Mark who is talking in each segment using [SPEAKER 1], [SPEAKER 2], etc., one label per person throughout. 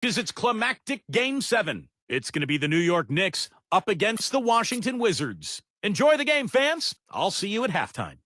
[SPEAKER 1] Because it's climactic Game 7. It's going to be the New York Knicks up against the Washington Wizards. Enjoy the game, fans. I'll see you at halftime.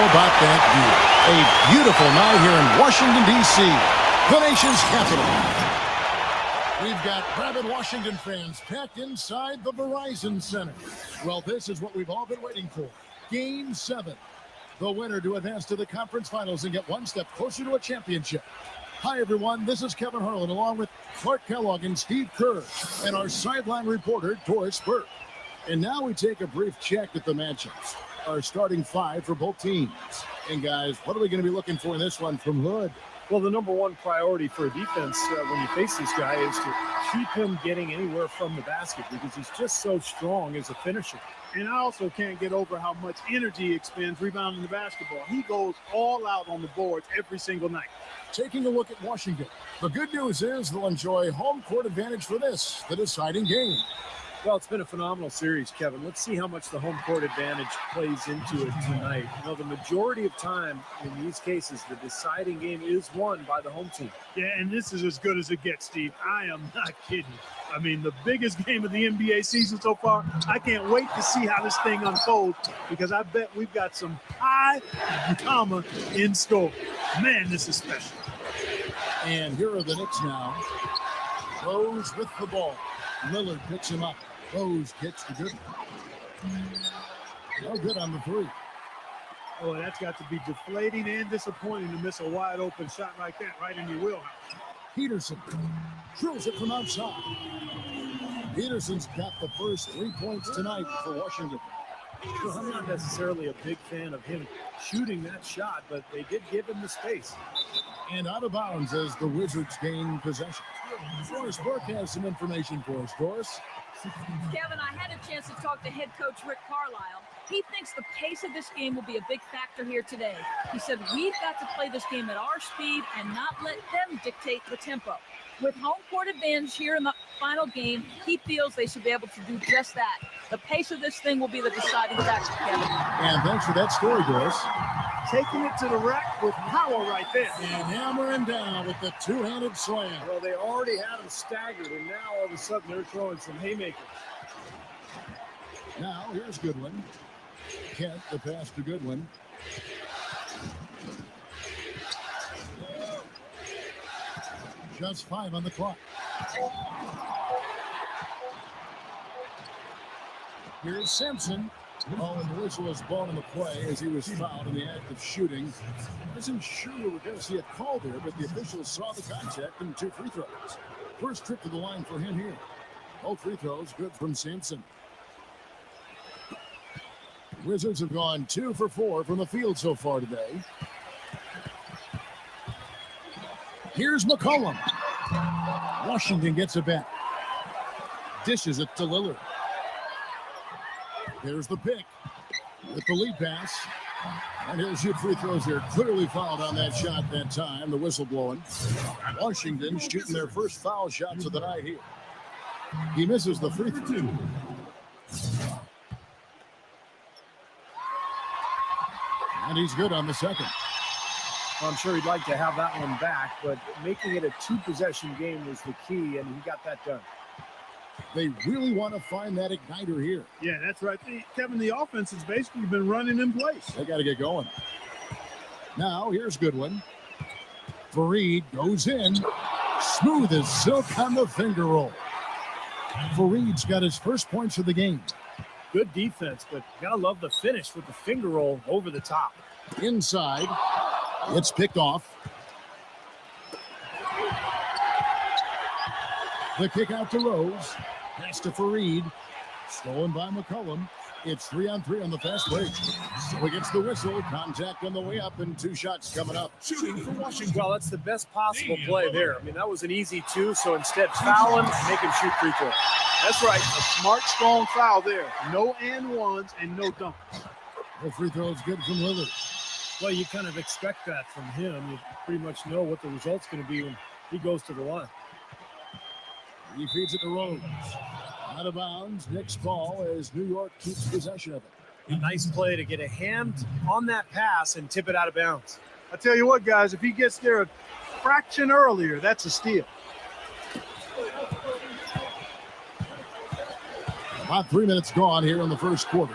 [SPEAKER 2] About that view. A beautiful night here in Washington, D.C., the nation's capital. We've got rabid Washington fans packed inside the Verizon Center. Well, this is what we've all been waiting for. Game 7. The winner to advance to the conference finals and get one step closer to a championship. Hi, everyone. This is Kevin Harlan along with Clark Kellogg and Steve Kerr and our sideline reporter, Doris Burke. And now we take a brief check at the matchups. Our starting five for both teams. And guys, what are we going to be looking for in this one from Hood?
[SPEAKER 3] Well, the number one priority for a defense when you face this guy is to keep him getting anywhere from the basket because he's just so strong as a finisher.
[SPEAKER 4] And I also can't get over how much energy he expends rebounding the basketball. He goes all out on the boards every single night.
[SPEAKER 2] Taking a look at Washington. The good news is they'll enjoy home court advantage for this, the deciding game.
[SPEAKER 3] Well, it's been a phenomenal series, Kevin. Let's see how much the home court advantage plays into it tonight. You know, the majority of time in these cases, the deciding game is won by the home team.
[SPEAKER 4] Yeah, and this is as good as it gets, Steve. I am not kidding. I mean, the biggest game of the NBA season so far. I can't wait to see how this thing unfolds because I bet we've got some high drama in store. Man, this is special.
[SPEAKER 2] And here are the Knicks now. Rose with the ball. Lillard picks him up. Rose gets the good one. No good on the three.
[SPEAKER 4] Oh, that's got to be deflating and disappointing to miss a wide open shot like that right in your wheelhouse.
[SPEAKER 2] Peterson drills it from outside. Peterson's got the first 3 points tonight for Washington.
[SPEAKER 3] Well, I'm not necessarily a big fan of him shooting that shot, but they did give him the space.
[SPEAKER 2] And out of bounds as the Wizards gain possession. Doris Burke has some information for us. Doris?
[SPEAKER 5] Kevin, I had a chance to talk to head coach Rick Carlisle. He thinks the pace of this game will be a big factor here today. He said, we've got to play this game at our speed and not let them dictate the tempo. With home court advantage here in the final game, he feels they should be able to do just that. The pace of this thing will be the deciding factor, Kevin.
[SPEAKER 2] And thanks for that story, Doris.
[SPEAKER 4] Taking it to the rack with power right there.
[SPEAKER 2] And hammering down with the two-handed slam.
[SPEAKER 3] Well, they already had him staggered, and now all of a sudden they're throwing some haymakers.
[SPEAKER 2] Now, here's Goodwin. Kent, the pass to Goodwin. Just 5 on the clock. Here's Simpson. Oh, and the whistle was blown in the play as he was fouled in the act of shooting. Wasn't sure we were going to see a call there, but the officials saw the contact and 2 free throws. First trip to the line for him here. Both free throws good from Simpson. Wizards have gone 2 for 4 from the field so far today. Here's McCollum. Washington gets it back. Dishes it to Lillard. There's the pick with the lead pass. And he'll shoot free throws here. Clearly fouled on that shot that time. The whistle blowing. Washington shooting their first foul shots of the night here. He misses the free throw. And he's good on the second.
[SPEAKER 3] Well, I'm sure he'd like to have that one back, but making it a 2-possession game was the key, and he got that done.
[SPEAKER 2] They really want to find that igniter here.
[SPEAKER 4] Yeah, that's right. Kevin, the offense has basically been running in place.
[SPEAKER 2] They got to get going. Now, here's Goodwin. Fareed goes in. Smooth as silk on the finger roll. Fareed's got his first points of the game.
[SPEAKER 3] Good defense, but gotta love the finish with the finger roll over the top.
[SPEAKER 2] Inside. It's picked off. The kick out to Rose. Pass to Fareed. Stolen by McCollum. It's 3-on-3 on the fast break. So he gets the whistle. Contact on the way up and 2 shots coming up.
[SPEAKER 3] Shooting for Washington. Well, that's the best possible play there. I mean, that was an easy 2, so instead foul him, make him shoot free throw.
[SPEAKER 4] That's right. A smart, strong foul there. No and ones and no dunks.
[SPEAKER 2] The free throw is good from Lillard.
[SPEAKER 3] Well, you kind of expect that from him. You pretty much know what the result's going to be when he goes to the line.
[SPEAKER 2] He feeds it to Rose. Out of bounds. Knicks ball as New York keeps possession of it.
[SPEAKER 3] Nice play to get a hand on that pass and tip it out of bounds.
[SPEAKER 4] I tell you what, guys, if he gets there a fraction earlier, that's a steal.
[SPEAKER 2] About 3 minutes gone here in the first quarter.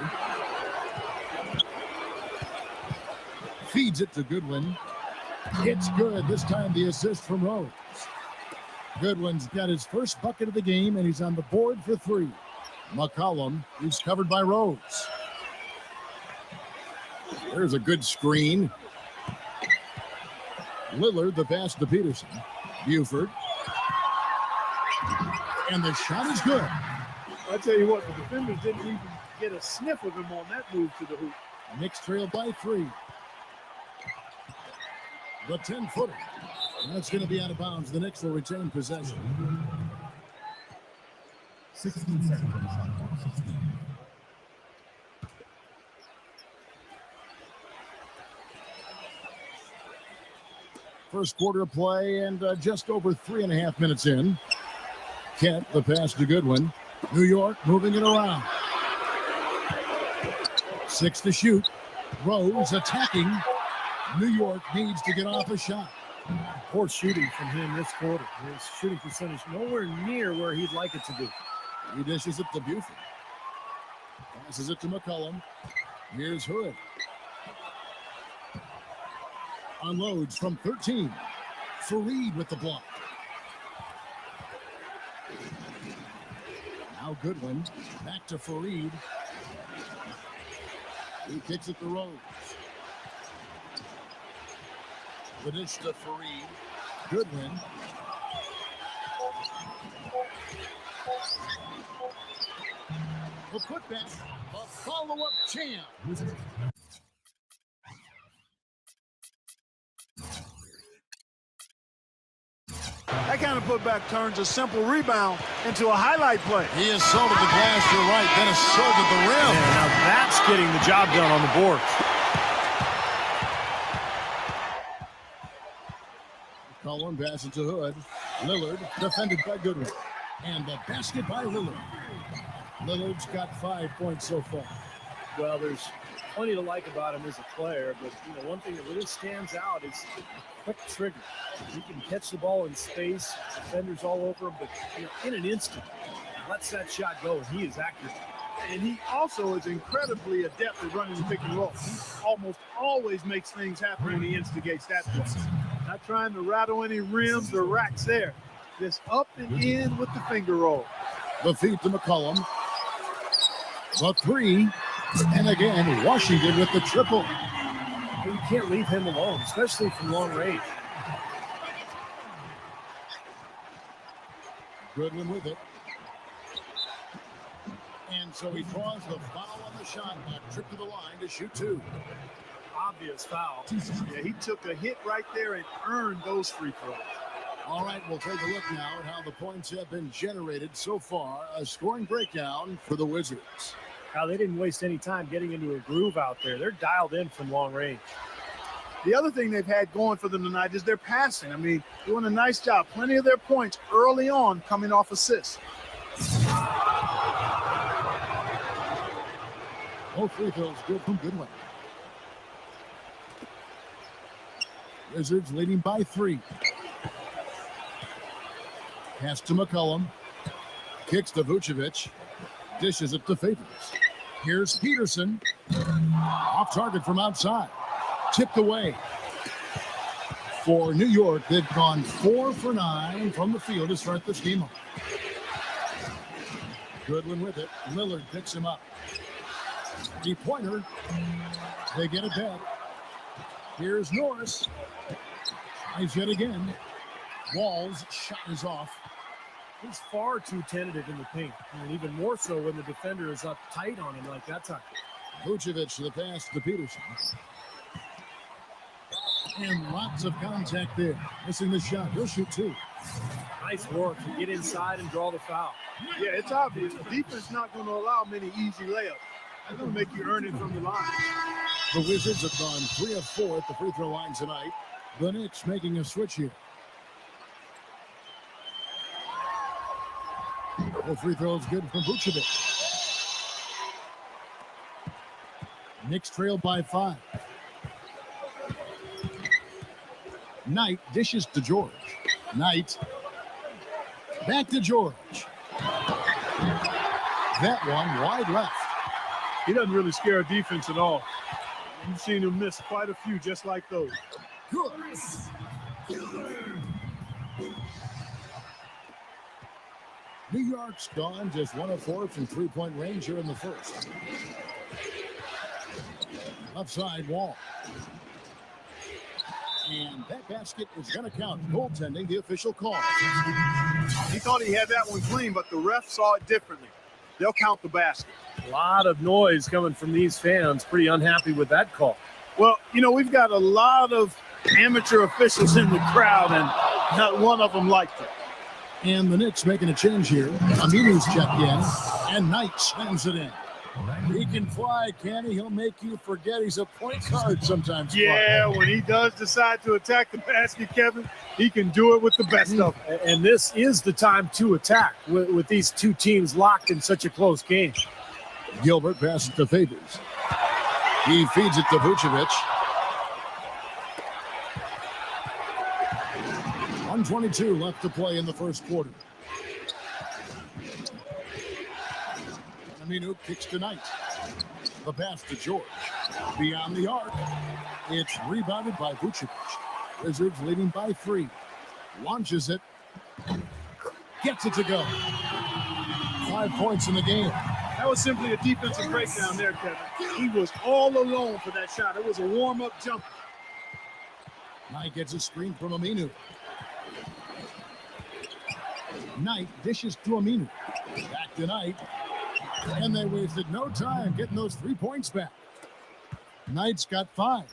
[SPEAKER 2] Feeds it to Goodwin. It's good. This time the assist from Rose. Goodwin's got his first bucket of the game, and he's on the board for 3. McCollum, who's covered by Rose. There's a good screen. Lillard, the pass to Peterson. Buford. And the shot is good.
[SPEAKER 4] I tell you what, the defenders didn't even get a sniff of him on that move to the hoop.
[SPEAKER 2] Knicks trail by 3. The 10-footer. That's going to be out of bounds. The Knicks will retain possession.
[SPEAKER 6] 16 seconds.
[SPEAKER 2] First quarter of play and just over 3.5 minutes in. Kent, the pass to Goodwin. New York moving it around. 6 to shoot. Rose attacking. New York needs to get off a shot.
[SPEAKER 3] Poor shooting from him this quarter. His shooting percentage nowhere near where he'd like it to be.
[SPEAKER 2] He dishes it to Buford. Passes it to McCollum. Here's Hood. Unloads from 13. Fareed with the block. Now Goodwin. Back to Fareed. He kicks it to Rose. The dish to Fareed. Goodwin. The putback. A follow-up jam.
[SPEAKER 4] That kind of putback turns a simple rebound into a highlight play.
[SPEAKER 2] He is sold at the glass to the right, then is sold at the rim.
[SPEAKER 3] And now that's getting the job done on the board.
[SPEAKER 2] Colin passes to Hood. Lillard defended by Goodwin. And the basket by Lillard. Lillard's got 5 points so far.
[SPEAKER 3] Well, there's plenty to like about him as a player, but one thing that really stands out is quick trigger. He can catch the ball in space, defenders all over him, but in an instant, lets that shot go, and he is accurate.
[SPEAKER 4] And he also is incredibly adept at running the pick and roll. He almost always makes things happen when he instigates that play. Not trying to rattle any rims or racks there. Just up and in with the finger roll.
[SPEAKER 2] The feed to McCollum. The 3. And again, Washington with the triple.
[SPEAKER 3] You can't leave him alone, especially from long range.
[SPEAKER 2] Goodwin with it. And so he draws the foul on the shot. A trip to the line to shoot 2.
[SPEAKER 3] Obvious foul.
[SPEAKER 4] Yeah, he took a hit right there and earned those free throws.
[SPEAKER 2] All right, we'll take a look now at how the points have been generated so far. A scoring breakdown for the Wizards.
[SPEAKER 3] Now, they didn't waste any time getting into a groove out there. They're dialed in from long range.
[SPEAKER 4] The other thing they've had going for them tonight is their passing. I mean, doing a nice job. Plenty of their points early on coming off assists.
[SPEAKER 2] Both free throws good from Goodwin. Wizards leading by 3. Pass to McCollum. Kicks to Vucevic. Dishes it to Favors. Here's Peterson. Off target from outside. Tipped away. For New York, they've gone 4 for 9 from the field to start this game off. Goodwin with it. Lillard picks him up. 3-pointer. They get it back. Here's Norris. Tries yet again. Wall's shot is off.
[SPEAKER 3] He's far too tentative in the paint, and even more so when the defender is up tight on him like that time.
[SPEAKER 2] Vucevic to the pass to Peterson. And lots of contact there. Missing the shot. He'll shoot 2.
[SPEAKER 3] Nice work to get inside and draw the foul.
[SPEAKER 4] Yeah, it's obvious. The defense not going to allow many easy layups. They're going to make you earn it from the line.
[SPEAKER 2] The Wizards have gone 3 of 4 at the free throw line tonight. The Knicks making a switch here. The free throw is good from Vucevic. Knicks trail by 5. Knight dishes to George. Knight. Back to George. That one wide left.
[SPEAKER 4] He doesn't really scare a defense at all. You've seen him miss quite a few just like those.
[SPEAKER 2] Good. New York's gone just 1 of 4 from 3-point range here in the first. Left side Wall. And that basket is going to count. Goaltending, the official call.
[SPEAKER 4] He thought he had that one clean, but the ref saw it differently. They'll count the basket.
[SPEAKER 3] A lot of noise coming from these fans. Pretty unhappy with that call.
[SPEAKER 4] Well, you know, we've got a lot of amateur officials in the crowd, and not one of them liked it.
[SPEAKER 2] And the Knicks making a change here. Aminu's checked in, and Knight slams it in. He can fly, can he? He'll make you forget he's a point guard sometimes.
[SPEAKER 4] Yeah, when he does decide to attack the basket, Kevin, he can do it with the best of them.
[SPEAKER 3] And this is the time to attack with these two teams locked in such a close game.
[SPEAKER 2] Gilbert passes to Favors. He feeds it to Vucevic. 1:22 left to play in the first quarter. Aminu kicks to Knight. The pass to George. Beyond the arc. It's rebounded by Vucevic. Wizards leading by 3. Launches it. Gets it to go. 5 points in the game.
[SPEAKER 4] That was simply a defensive breakdown there, Kevin. He was all alone for that shot. It was a warm-up jumper.
[SPEAKER 2] Knight gets a screen from Aminu. Knight dishes to Aminu. Back to Knight. And they wasted no time getting those 3 points back. Knight's got 5.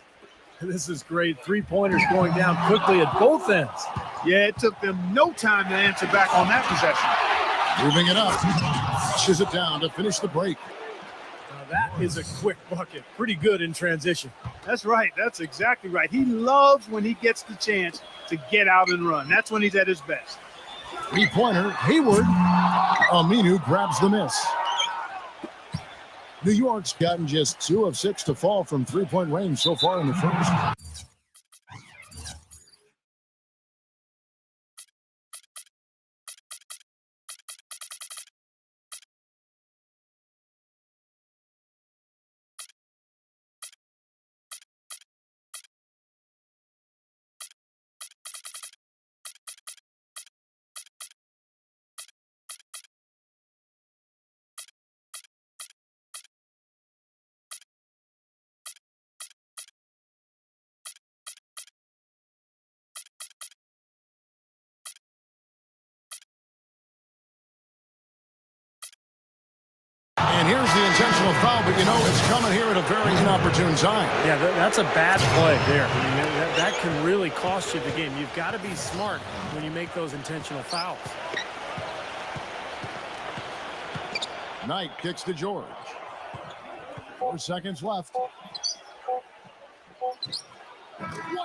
[SPEAKER 3] This is great. 3-pointers going down quickly at both ends.
[SPEAKER 4] Yeah, it took them no time to answer back on that possession.
[SPEAKER 2] Moving it up. Pushes it down to finish the break.
[SPEAKER 3] Now that is a quick bucket. Pretty good in transition.
[SPEAKER 4] That's right. That's exactly right. He loves when he gets the chance to get out and run. That's when he's at his best.
[SPEAKER 2] 3-pointer. Hayward. Aminu grabs the miss. New York's gotten just 2 of 6 to fall from 3-point range so far in the first. And here's the intentional foul, but you know it's coming here at a very inopportune time.
[SPEAKER 3] Yeah, that's a bad play there. I mean, that can really cost you the game. You've got to be smart when you make those intentional fouls.
[SPEAKER 2] Knight kicks to George. 4 seconds left. What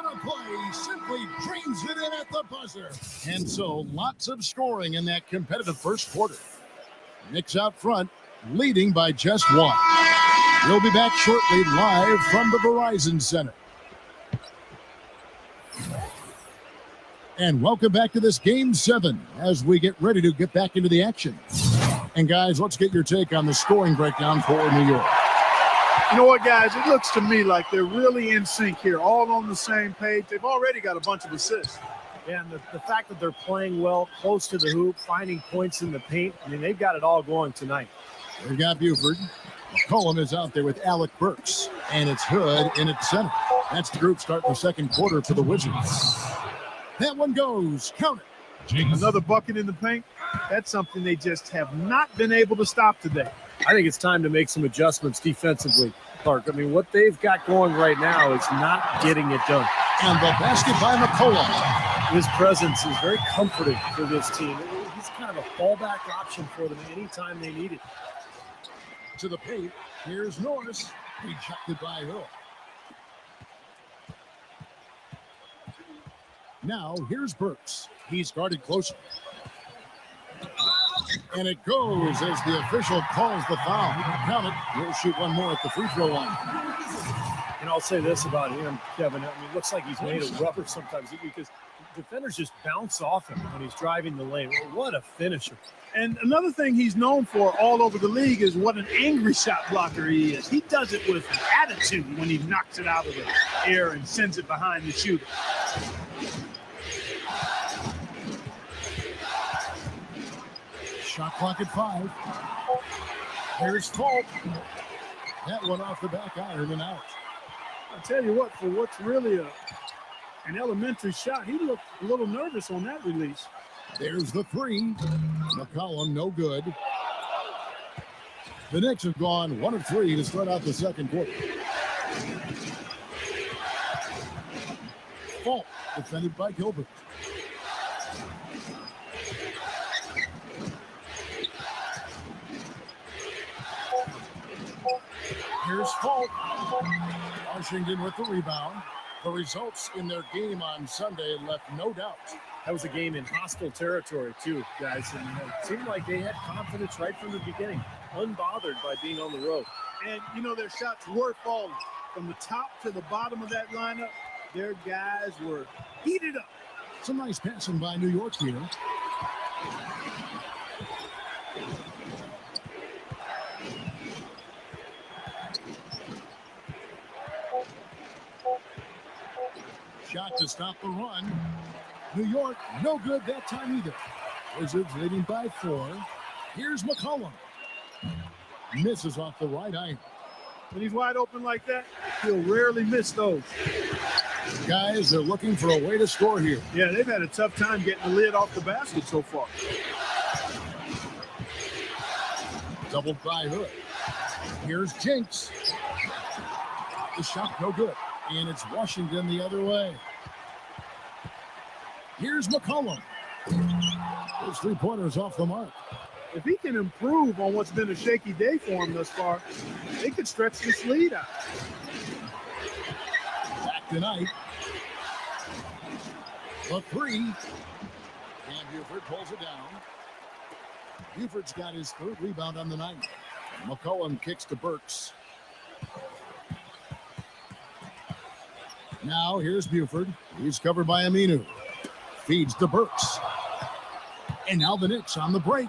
[SPEAKER 2] a play! Simply drains it in at the buzzer. And so lots of scoring in that competitive first quarter. Knicks out front, leading by just 1. We'll be back shortly live from the Verizon Center. And welcome back to this Game 7 as we get ready to get back into the action. And guys, let's get your take on the scoring breakdown for New York.
[SPEAKER 4] You know what, guys? It looks to me like they're really in sync here, all on the same page. They've already got a bunch of assists.
[SPEAKER 3] Yeah, and the fact that they're playing well, close to the hoop, finding points in the paint, I mean, they've got it all going tonight.
[SPEAKER 2] They've got Buford. McCollum is out there with Alec Burks, and it's Hood in at center. That's the group starting the second quarter for the Wizards. That one goes. Count it.
[SPEAKER 4] Another bucket in the paint. That's something they just have not been able to stop today.
[SPEAKER 3] I think it's time to make some adjustments defensively, Clark. I mean, what they've got going right now is not getting it done.
[SPEAKER 2] And the basket by McCollum.
[SPEAKER 3] His presence is very comforting for this team. He's kind of a fallback option for them anytime they need it.
[SPEAKER 2] To the paint. Here's Norris. Rejected by Hill. Now, here's Burks. He's guarded closely. And it goes as the official calls the foul. Count it. He'll shoot one more at the free throw line.
[SPEAKER 3] And I'll say this about him, Kevin. I mean, it looks like he's made of rubber sometimes because defenders just bounce off him when he's driving the lane. What a finisher.
[SPEAKER 4] And another thing he's known for all over the league is what an angry shot blocker he is. He does it with attitude when he knocks it out of the air and sends it behind the shooter.
[SPEAKER 2] Shot clock at 5. Here's Fultz. That one off the back iron and out.
[SPEAKER 4] I'll tell you what, for what's really an elementary shot, he looked a little nervous on that release.
[SPEAKER 2] There's the 3. McCollum, no good. The Knicks have gone 1 of 3 to start out the second quarter. Fultz, defended by Gilbert. Here's Fultz. Washington with the rebound. The results in their game on Sunday left no doubt.
[SPEAKER 3] That was a game in hostile territory, too, guys. And it seemed like they had confidence right from the beginning, unbothered by being on the road.
[SPEAKER 4] And, you know, their shots were falling. From the top to the bottom of that lineup, their guys were heated up.
[SPEAKER 2] Some nice passing by New York here. Shot to stop the run. New York, no good that time either. Wizards leading by 4. Here's McCollum. Misses off the right iron.
[SPEAKER 4] When he's wide open like that, he'll rarely miss those.
[SPEAKER 2] Guys, they're looking for a way to score here.
[SPEAKER 4] Yeah, they've had a tough time getting the lid off the basket so far.
[SPEAKER 2] Doubled by Hood. Here's Jinx. The shot no good. And it's Washington the other way. Here's McCollum. Those 3-pointers off the mark.
[SPEAKER 4] If he can improve on what's been a shaky day for him thus far, they could stretch this lead out.
[SPEAKER 2] Back tonight. The 3. And Buford pulls it down. Buford's got his 3rd rebound on the night. McCollum kicks to Burks. Now here's Buford. He's covered by Aminu. Feeds to Burks. And now the Knicks on the break.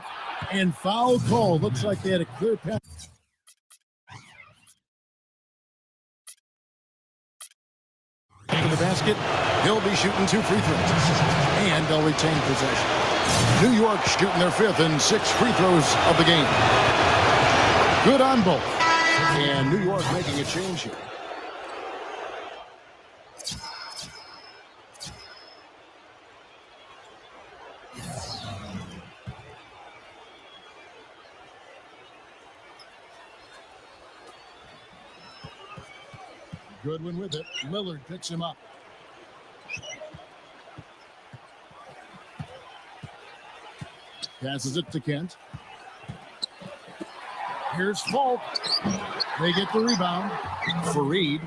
[SPEAKER 2] And foul call. Looks like they had a clear path. To the basket. He'll be shooting 2 free throws. And they'll retain possession. New York shooting their 5th and 6th free throws of the game. Good on both. And New York making a change here. Goodwin with it. Lillard picks him up. Passes it to Kent. Here's Fultz. They get the rebound. Fareed.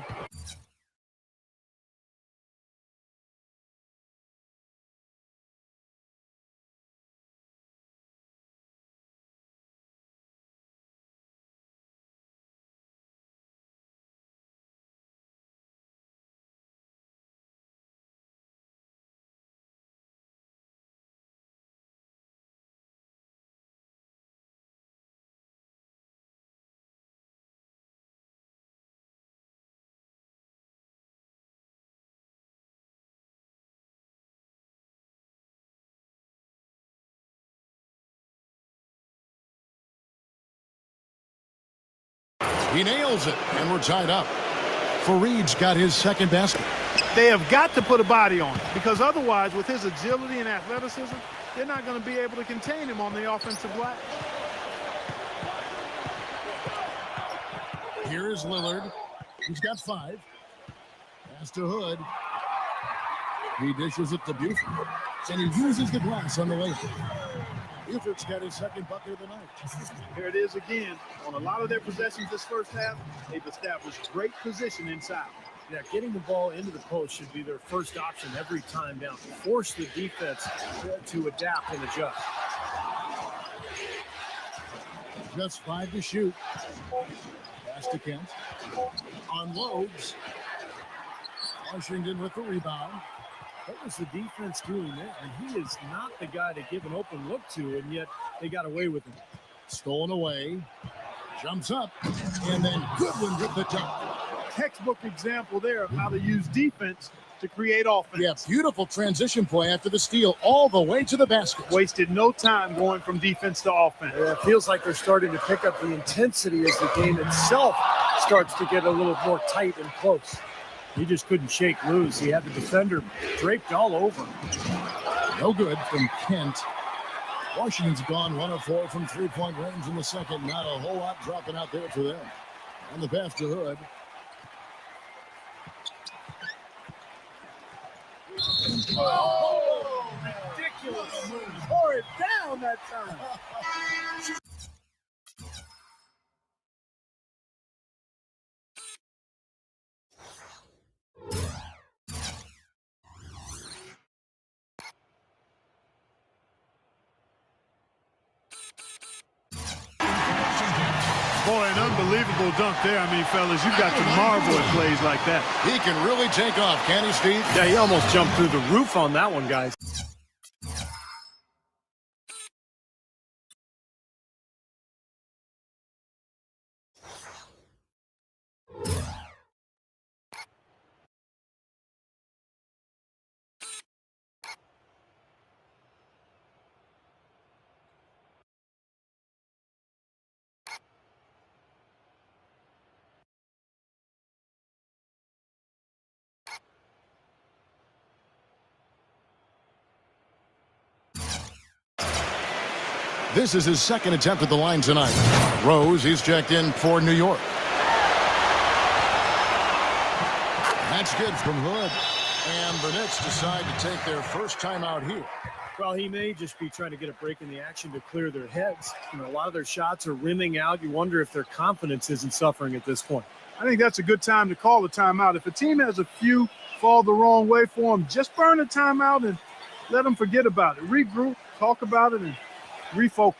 [SPEAKER 2] He nails it, and we're tied up. Fareed's got his second basket.
[SPEAKER 4] They have got to put a body on it, because otherwise, with his agility and athleticism, they're not going to be able to contain him on the offensive glass.
[SPEAKER 2] Here is Lillard. He's got 5. Pass to Hood. He dishes it to Buford, and he uses the glass on the way. Buford's got his second bucket of the night.
[SPEAKER 4] Here it is again. On a lot of their possessions this first half, they've established great position inside.
[SPEAKER 3] Yeah, getting the ball into the post should be their first option every time down. Force the defense to adapt and adjust.
[SPEAKER 2] Just 5 to shoot. Pass to Kent. Unloads. Washington with the rebound.
[SPEAKER 3] What was the defense doing there? And he is not the guy to give an open look to, and yet they got away with him.
[SPEAKER 2] Stolen away. Jumps up. And then Goodwin with the dunk.
[SPEAKER 4] Textbook example there of how to use defense to create offense.
[SPEAKER 2] Yeah, beautiful transition play after the steal all the way to the basket.
[SPEAKER 4] Wasted no time going from defense to offense.
[SPEAKER 3] Yeah, it feels like they're starting to pick up the intensity as the game itself starts to get a little more tight and close. He just couldn't shake loose. He had the defender draped all over him.
[SPEAKER 2] No good from Kent. Washington's gone 1 of 4 from three-point range in the second. Not a whole lot dropping out there for them. On the pass to Hood.
[SPEAKER 3] Oh, ridiculous move. Tore it down that time.
[SPEAKER 4] Boy, an unbelievable dunk there. I mean, fellas, you've got to marvel at plays like that.
[SPEAKER 2] He can really take off, can he, Steve?
[SPEAKER 3] Yeah, he almost jumped through the roof on that one, guys.
[SPEAKER 2] This is his second attempt at the line tonight. Rose, he's checked in for New York. That's good from Hood. And the Knicks decide to take their first time out here.
[SPEAKER 3] Well, he may just be trying to get a break in the action to clear their heads. You know, a lot of their shots are rimming out. You wonder if their confidence isn't suffering at this point.
[SPEAKER 4] I think that's a good time to call the timeout. If a team has a few fall the wrong way for them, just burn the timeout and let them forget about it. Regroup, talk about it, and refocus.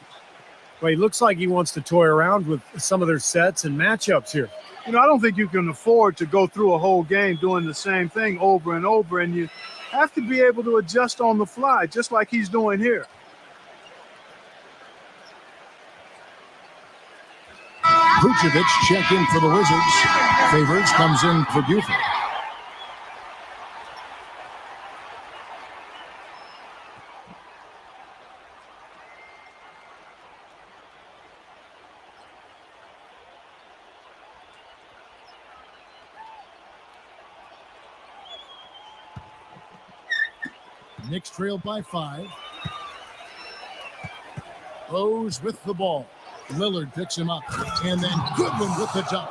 [SPEAKER 3] Well, he looks like he wants to toy around with some of their sets and matchups here.
[SPEAKER 4] You know, I don't think you can afford to go through a whole game doing the same thing over and over, and you have to be able to adjust on the fly, just like he's doing here.
[SPEAKER 2] Vucevic checked in for the Wizards. Favors comes in for Buford. Knicks trailed by 5. Rose with the ball. Lillard picks him up. And then Goodwin with the dunk.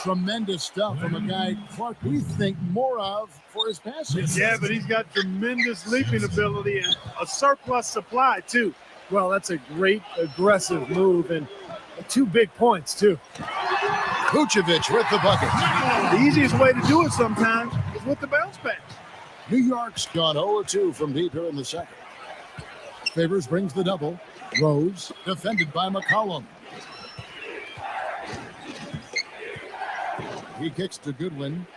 [SPEAKER 2] Tremendous stuff from a guy Clark we think more of for his passing.
[SPEAKER 4] Yeah, but he's got tremendous leaping ability and a surplus supply, too.
[SPEAKER 3] Well, that's a great aggressive move and 2 big points, too.
[SPEAKER 2] Vucevic with the bucket.
[SPEAKER 4] The easiest way to do it sometimes is with the bounce pass.
[SPEAKER 2] New York's gone 0-2 from deep here in the second. Favors brings the double. Rose defended by McCollum. He kicks to Goodwin.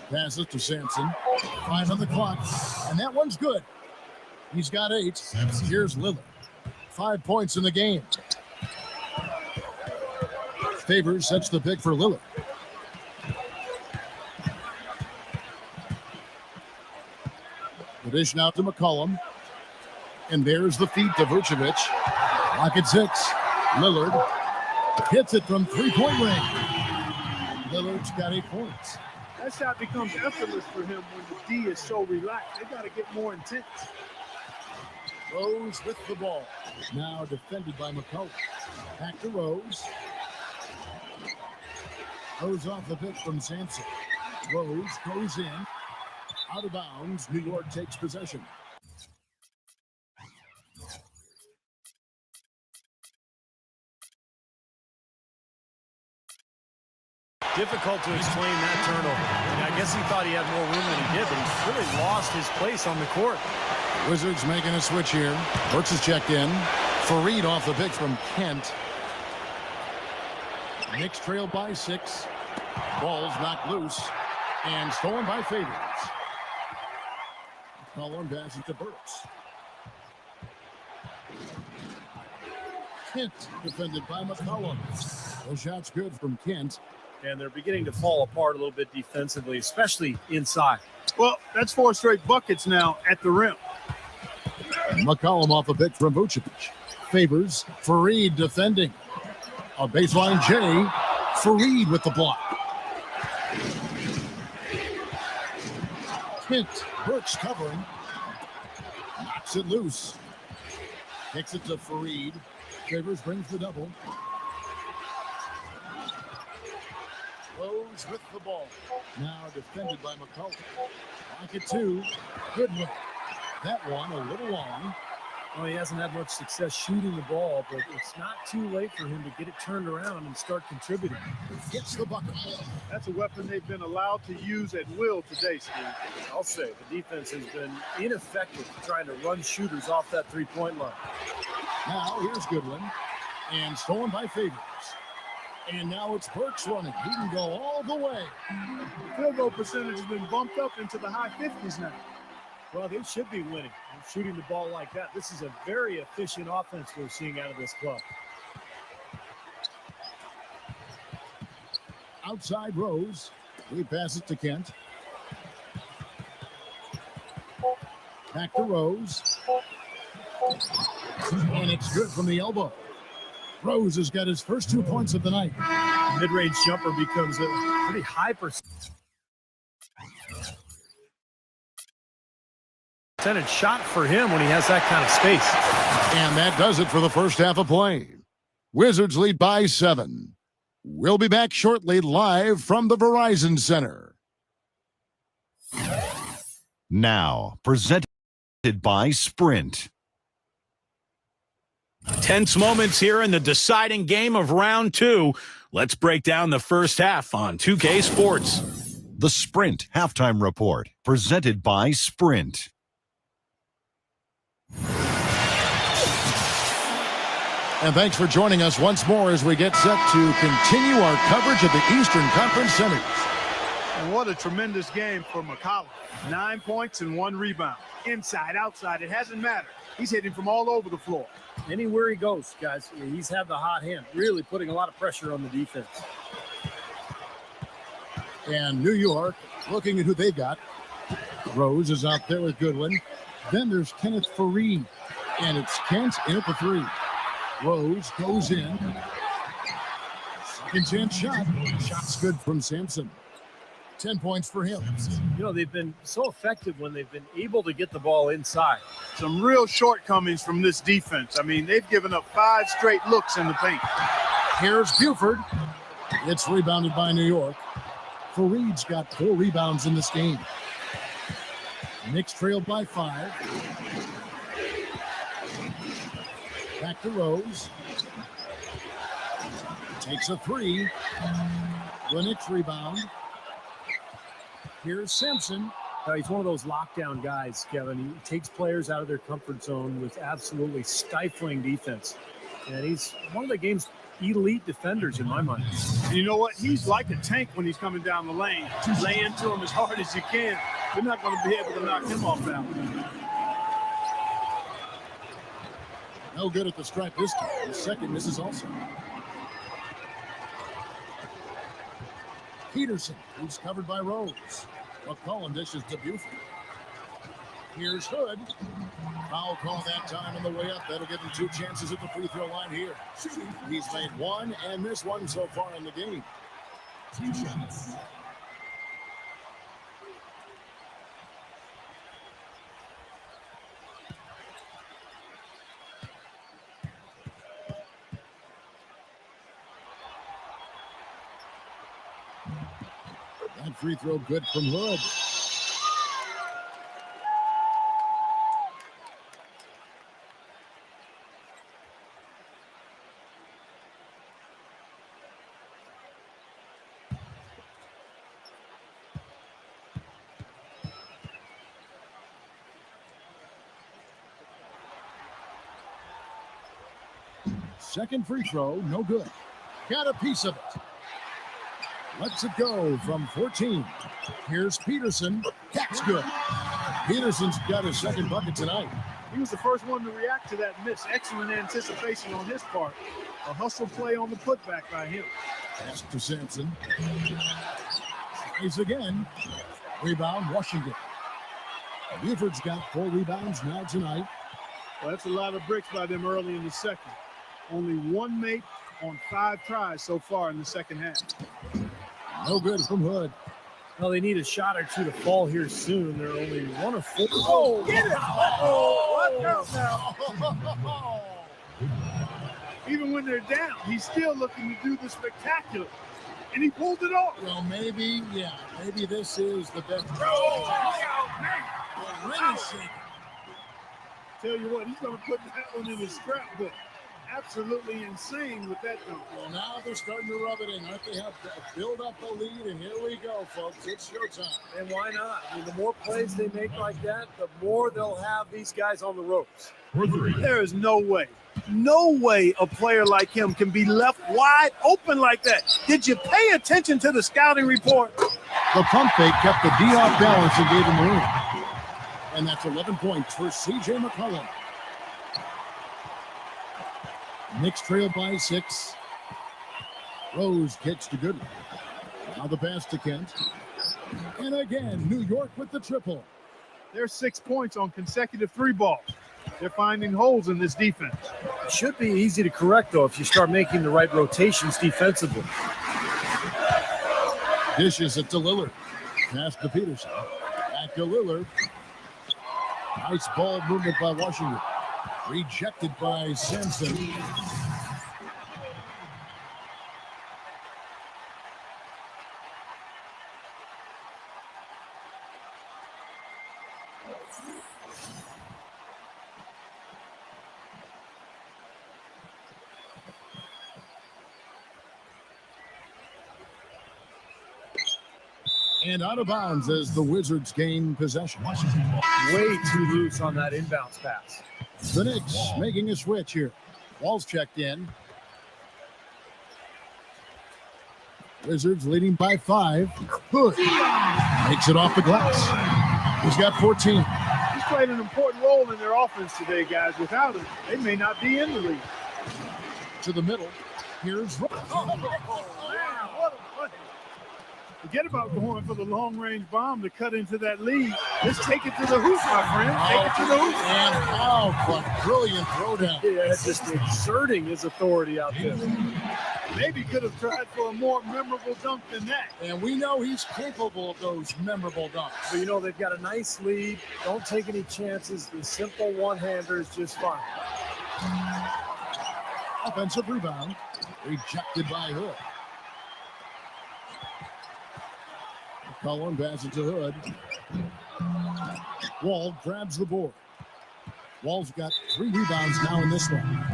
[SPEAKER 2] Passes to Sampson. 5 on the clock. And that one's good. He's got 8. Here's Lillard. 5 points in the game. Favors sets the pick for Lillard. The dish now to McCollum. And there's the feed to Vucevic. Lock at 6. Lillard Hits it from three-point range. Lillard's got 8 points.
[SPEAKER 4] That shot becomes effortless for him when the D is so relaxed. They got to get more intense.
[SPEAKER 2] Rose with the ball. Now defended by McCullough. Back to Rose. Rose off the pitch from Sampson. Rose goes in. Out of bounds. New York takes possession.
[SPEAKER 3] Difficult to explain that turnover. I guess he thought he had more room than he did, but he's really lost his place on the court.
[SPEAKER 2] Wizards making a switch here. Burks is checked in. Fareed off the pitch from Kent. Knicks trailed by 6. Ball's knocked loose and stolen by Favors. Colin passes to Burks. Kent defended by McCollum. The shot's good from Kent.
[SPEAKER 3] And they're beginning to fall apart a little bit defensively, especially inside.
[SPEAKER 4] Well, that's 4 straight buckets now at the rim.
[SPEAKER 2] McCollum off the pitch from Vucevic. Favors. Fareed defending. A baseline J. Fareed with the block. Kent. Burks covering. Knocks it loose. Kicks it to Fareed. Favors brings the double. Rose with the ball. Now defended by McCullough. Pocket 2. Good one. That one a little long.
[SPEAKER 3] Well, he hasn't had much success shooting the ball, but it's not too late for him to get it turned around and start contributing.
[SPEAKER 2] Gets the bucket.
[SPEAKER 4] That's a weapon they've been allowed to use at will today, Steve.
[SPEAKER 3] I'll say the defense has been ineffective trying to run shooters off that three-point line.
[SPEAKER 2] Now here's Goodwin. And stolen by Favors. And now it's Burks running. He can go all the way.
[SPEAKER 4] The field goal percentage has been bumped up into the high 50s now.
[SPEAKER 3] Well, they should be winning. Shooting the ball like that. This is a very efficient offense we're seeing out of this club.
[SPEAKER 2] Outside Rose. He passes to Kent. Back to Rose. And it's good from the elbow. Rose has got his first 2 points of the night.
[SPEAKER 3] Mid-range jumper becomes a pretty high percentage shot for him when he has that kind of space.
[SPEAKER 2] And that does it for the first half of play. Wizards lead by 7. We'll be back shortly live from the Verizon Center.
[SPEAKER 6] Now, presented by Sprint.
[SPEAKER 1] Tense moments here in the deciding game of round 2. Let's break down the first half on 2K Sports.
[SPEAKER 6] The Sprint Halftime Report, presented by Sprint.
[SPEAKER 2] And thanks for joining us once more as we get set to continue our coverage of the Eastern Conference Semis.
[SPEAKER 4] And what a tremendous game for McCollum. 9 points and 1 rebound. Inside, outside, it hasn't mattered. He's hitting from all over the floor.
[SPEAKER 3] Anywhere he goes, guys, he's had the hot hand, really putting a lot of pressure on the defense.
[SPEAKER 2] And New York, looking at who they've got. Rose is out there with Goodwin. Then there's Kenneth Fareed. And it's Kent in at the 3. Rose goes in. Second chance shot. Shot's good from Sampson. 10 points for him.
[SPEAKER 3] You know, they've been so effective when they've been able to get the ball inside.
[SPEAKER 4] Some real shortcomings from this defense. I mean, they've given up 5 straight looks in the paint.
[SPEAKER 2] Here's Buford. It's rebounded by New York. Fareed's got 4 rebounds in this game. Knicks trailed by 5. Back to Rose. Takes a 3. The Knicks rebound. Here's Sampson.
[SPEAKER 3] He's one of those lockdown guys, Kevin. He takes players out of their comfort zone with absolutely stifling defense. And he's one of the game's elite defenders in my mind.
[SPEAKER 4] And you know what? He's like a tank when he's coming down the lane. Lay into him as hard as you can. You're not going to be able to knock him off balance.
[SPEAKER 2] No good at the stripe this time. The second misses also. Peterson, who's covered by Rose. McCollum dishes to Buford. Here's Hood. Foul call that time on the way up. That'll give him 2 chances at the free throw line here. He's made 1 and missed 1 so far in the game. 2 shots. That free throw good from Hood. Second free throw, no good. Got a piece of it. Lets it go from 14. Here's Peterson. That's good. Peterson's got his second bucket tonight.
[SPEAKER 4] He was the first one to react to that miss. Excellent anticipation on his part. A hustle play on the putback by him.
[SPEAKER 2] Pass to Sampson. Tries again. Rebound, Washington. Buford's got 4 rebounds now tonight.
[SPEAKER 4] Well, that's a lot of bricks by them early in the second. Only 1 make on 5 tries so far in the second half.
[SPEAKER 2] No good from Hood.
[SPEAKER 3] Well, they need a shot or 2 to fall here soon. They're only 1 of 4.
[SPEAKER 4] Oh, get it! Oh, watch out now. Even when they're down, he's still looking to do the spectacular. And he pulled it off.
[SPEAKER 2] Well, maybe this is the best.
[SPEAKER 4] Tell you what, he's going to put that one in his scrapbook. Absolutely insane with that dunk.
[SPEAKER 2] Well, now they're starting to rub it in. Aren't they? Have to build up the lead, and here we go, folks. It's showtime.
[SPEAKER 3] And why not? I mean, the more plays they make like that, the more they'll have these guys on the ropes.
[SPEAKER 4] There is no way a player like him can be left wide open like that. Did you pay attention to the scouting report?
[SPEAKER 2] The pump fake kept the D off balance and gave him room. And that's 11 points for C.J. McCollum. Knicks trail by 6. Rose kicks to Goodwin. Now the pass to Kent. And again, New York with the triple.
[SPEAKER 4] There's 6 points on consecutive 3 balls. They're finding holes in this defense.
[SPEAKER 3] It should be easy to correct, though, if you start making the right rotations defensively.
[SPEAKER 2] Dishes it to Lillard. Pass to Peterson. Back to Lillard. Nice ball movement by Washington. Rejected by Sampson. And out of bounds as the Wizards gain possession.
[SPEAKER 3] Way too loose on that inbounds pass.
[SPEAKER 2] The Knicks making a switch here. Wall's checked in. Wizards leading by 5. Hood makes it off the glass. He's got 14.
[SPEAKER 4] He's played an important role in their offense today, guys. Without him, they may not be in the league.
[SPEAKER 2] To the middle. Here's
[SPEAKER 4] what a play. Forget about going for the long-range bomb to cut into that lead. Just take it to the hoop, my friend. Take it to the hoop.
[SPEAKER 2] And what brilliant throwdown.
[SPEAKER 3] Yeah, just exerting his authority out there.
[SPEAKER 4] Maybe could have tried for a more memorable dunk than that.
[SPEAKER 2] And we know he's capable of those memorable dunks.
[SPEAKER 3] But, you know, they've got a nice lead. Don't take any chances. The simple one-hander is just fine.
[SPEAKER 2] Offensive rebound. Rejected by Hood. Cullen passes to Hood. Wall grabs the board. Wall's got 3 rebounds now in this one.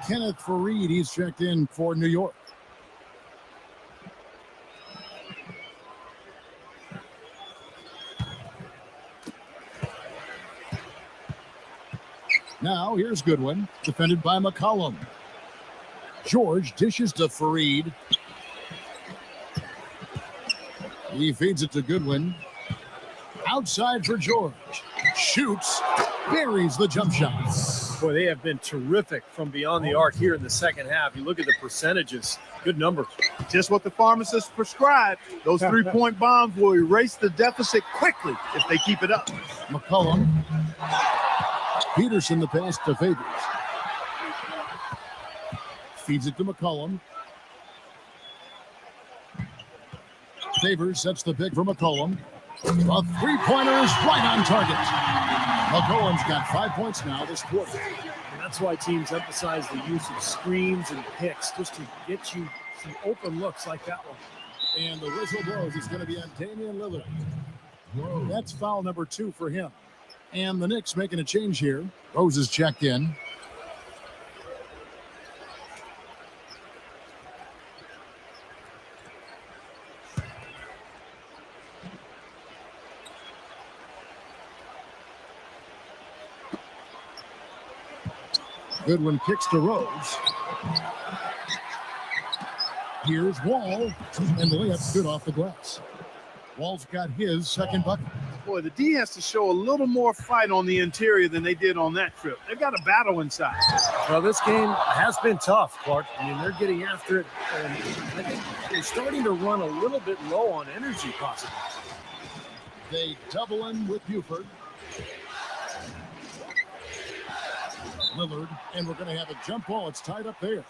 [SPEAKER 2] Kenneth Faried, he's checked in for New York. Now here's Goodwin, defended by McCollum. George dishes to Faried. He feeds it to Goodwin. Outside for George. Shoots. Buries the jump shots.
[SPEAKER 3] Boy, they have been terrific from beyond the arc here in the second half. You look at the percentages. Good numbers.
[SPEAKER 4] Just what the pharmacist prescribed. Those 3-point bombs will erase the deficit quickly if they keep it up.
[SPEAKER 2] McCollum. Peterson the pass to Favors. Feeds it to McCollum. Favors sets the pick for McCollum. The three-pointer is right on target. McCollum's got 5 points now this quarter.
[SPEAKER 3] And that's why teams emphasize the use of screens and picks, just to get you some open looks like that one.
[SPEAKER 2] And the whistle blows. It's going to be on Damian Lillard. That's foul number 2 for him. And the Knicks making a change here. Rose is checked in. Goodwin kicks to Rose. Here's Wall, and the layup's good off the glass. Wall's got his second bucket.
[SPEAKER 4] Boy, the D has to show a little more fight on the interior than they did on that trip. They've got a battle inside.
[SPEAKER 3] Well, this game has been tough, Clark. I mean, they're getting after it, and I think they're starting to run a little bit low on energy, possibly.
[SPEAKER 2] They double in with Buford. Lillard, and we're going to have a jump ball. It's tied up there.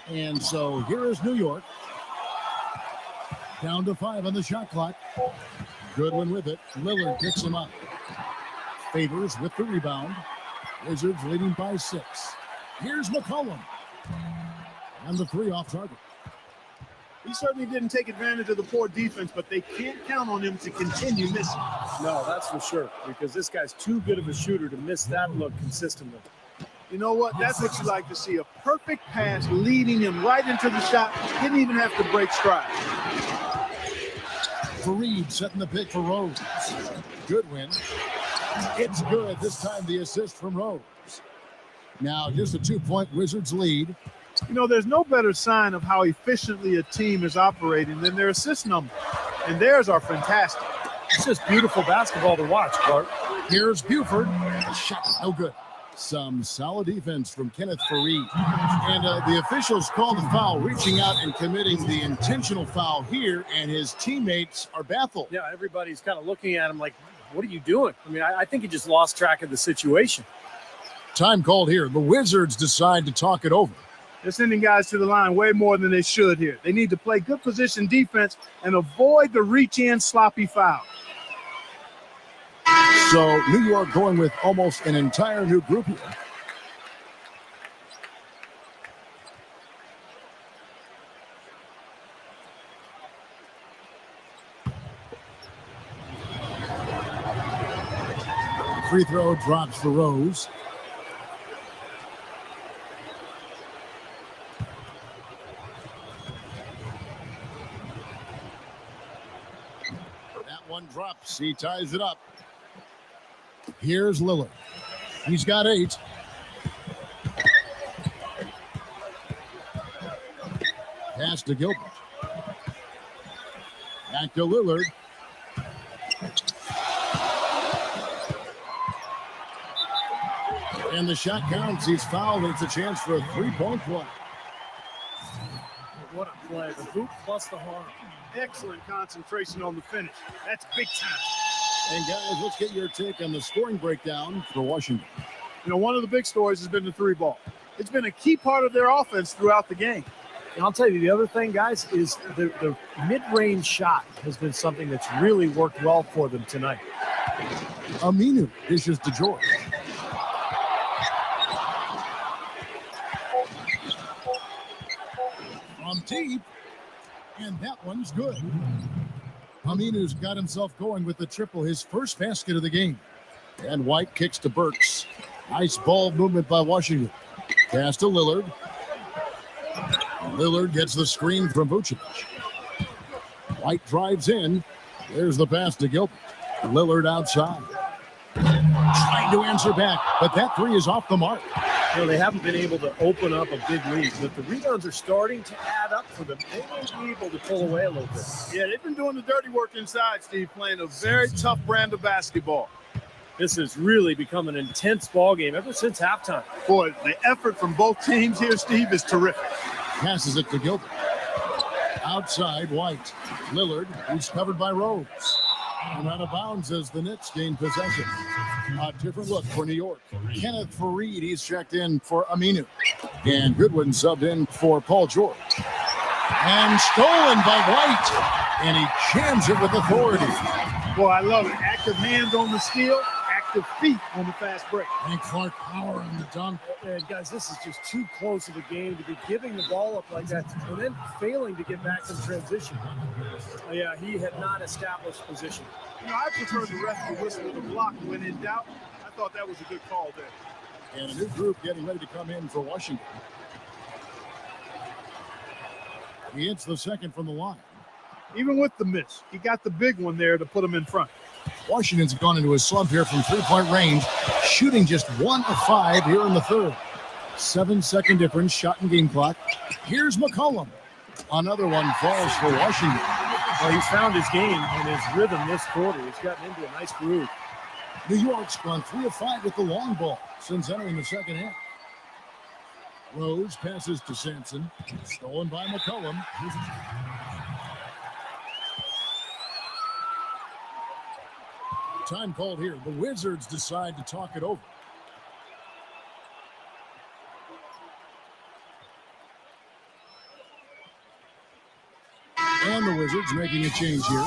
[SPEAKER 2] And so here is New York. Down to 5 on the shot clock. Goodwin with it. Lillard picks him up. Favors with the rebound. Wizards leading by 6. Here's McCollum. And the 3 off target.
[SPEAKER 4] He certainly didn't take advantage of the poor defense, but they can't count on him to continue missing.
[SPEAKER 3] No, that's for sure, because this guy's too good of a shooter to miss that look consistently.
[SPEAKER 4] You know what? That's what you like to see. A perfect pass leading him right into the shot. Didn't even have to break stride.
[SPEAKER 2] Fareed setting the pick for Rose. Goodwin. It's good. This time the assist from Rose. Now just a 2-point Wizards lead.
[SPEAKER 4] You know, there's no better sign of how efficiently a team is operating than their assist number. And theirs are fantastic.
[SPEAKER 3] It's just beautiful basketball to watch, Clark.
[SPEAKER 2] Here's Buford. Shot no good. Some solid defense from Kenneth Fareed. And the officials called the foul, reaching out and committing the intentional foul here, and his teammates are baffled.
[SPEAKER 3] Yeah, everybody's kind of looking at him like, what are you doing? I mean, I think he just lost track of the situation.
[SPEAKER 2] Time called here. The Wizards decide to talk it over.
[SPEAKER 4] They're sending guys to the line way more than they should here. They need to play good position defense and avoid the reach-in sloppy foul.
[SPEAKER 2] So New York going with almost an entire new group here. Free throw drops for Rose. That one drops. He ties it up. Here's Lillard. He's got 8. Pass to Gilbert. Back to Lillard. And the shot counts. He's fouled. It's a chance for a 3-point play.
[SPEAKER 3] What a play. The hoop plus the harm.
[SPEAKER 4] Excellent concentration on the finish. That's big time.
[SPEAKER 2] And guys, let's get your take on the scoring breakdown for Washington.
[SPEAKER 4] You know, one of the big stories has been the 3-ball. It's been a key part of their offense throughout the game.
[SPEAKER 3] And I'll tell you, the other thing, guys, is the mid-range shot has been something that's really worked well for them tonight.
[SPEAKER 2] Aminu dishes to George. From deep, and that one's good. Aminu's got himself going with the triple, his first basket of the game. And White kicks to Burks. Nice ball movement by Washington. Pass to Lillard. Lillard gets the screen from Vucevic. White drives in. There's the pass to Gilbert. Lillard outside. Trying to answer back, but that 3 is off the mark.
[SPEAKER 3] You know, they haven't been able to open up a big lead, but the rebounds are starting to add up for them. They may be able to pull away a little bit.
[SPEAKER 4] Yeah, they've been doing the dirty work inside, Steve, playing a very tough brand of basketball.
[SPEAKER 3] This has really become an intense ball game ever since halftime.
[SPEAKER 4] Boy, the effort from both teams here, Steve, is terrific.
[SPEAKER 2] Passes it to Gilbert. Outside, White. Lillard, who's covered by Rose. And out of bounds as the Knicks gain possession. A different look for New York. Kenneth Faried, he's checked in for Aminu. And Goodwin subbed in for Paul George. And stolen by White. And he jams it with authority.
[SPEAKER 4] Boy, I love it. Active hands on the steal, active feet on the fast break.
[SPEAKER 2] And Clark power on the dunk.
[SPEAKER 3] And guys, this is just too close of a game to be giving the ball up like that and then failing to get back in transition. Yeah, he had not established position.
[SPEAKER 4] You know, I prefer the ref to whistle the block when in doubt. I thought that was a good call there.
[SPEAKER 2] And a new group getting ready to come in for Washington. He hits the second from the line.
[SPEAKER 4] Even with the miss, he got the big one there to put him in front.
[SPEAKER 2] Washington's gone into a slump here from three-point range, shooting just 1 of 5 here in the third. 7-second difference, shot and game clock. Here's McCollum. Another one falls for Washington.
[SPEAKER 3] Well, he's found his game and his rhythm this quarter. He's gotten into a nice groove.
[SPEAKER 2] New York's gone 3 of 5 with the long ball since entering the second half. Rose passes to Sampson. Stolen by McCollum. Time called here. The Wizards decide to talk it over. And the Wizards making a change here.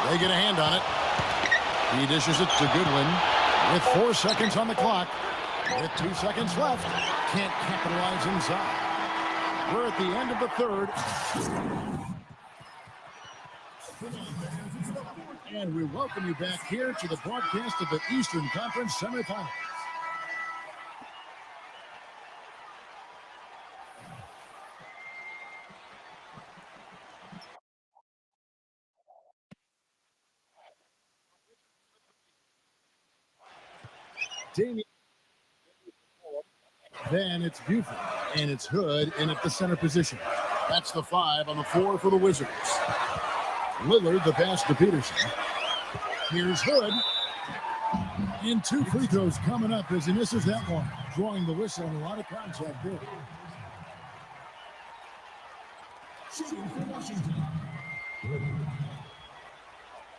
[SPEAKER 2] They get a hand on it. He dishes it to Goodwin with 4 seconds on the clock. With 2 seconds left, can't capitalize inside. We're at the end of the third. And we welcome you back here to the broadcast of the Eastern Conference semifinals. Damian. Then it's Buford, and it's Hood in at the center position. That's the 5 on the 4 for the Wizards. Lillard, the pass to Peterson. Here's Hood. And 2 free throws coming up as he misses that one. Drawing the whistle and a lot of contact there. Shooting for Washington.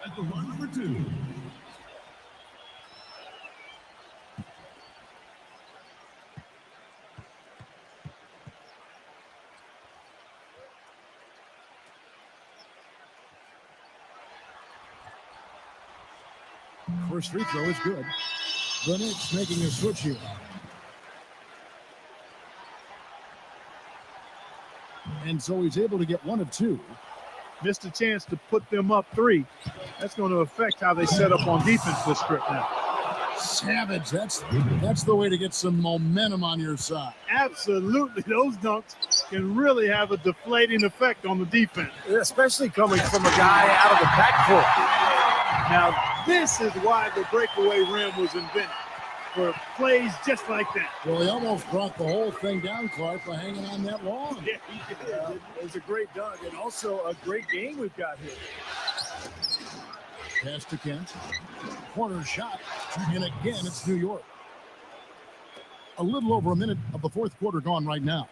[SPEAKER 2] At the line number 2. First free throw is good. The Knicks making a switch here. And so he's able to get 1 of 2.
[SPEAKER 4] Missed a chance to put them up 3. That's going to affect how they set up on defense this trip now.
[SPEAKER 2] Savage, that's the way to get some momentum on your side.
[SPEAKER 4] Absolutely. Those dunks can really have a deflating effect on the defense.
[SPEAKER 3] Especially coming from a guy out of the backcourt.
[SPEAKER 4] Now, this is why the breakaway rim was invented, for plays just like that.
[SPEAKER 2] Well, he almost brought the whole thing down, Clark, by hanging on that long.
[SPEAKER 4] Yeah, he did.
[SPEAKER 3] It was a great dunk and also a great game we've got here.
[SPEAKER 2] Pass to Kent. Corner shot. And again, it's New York. A little over a minute of the fourth quarter gone right now.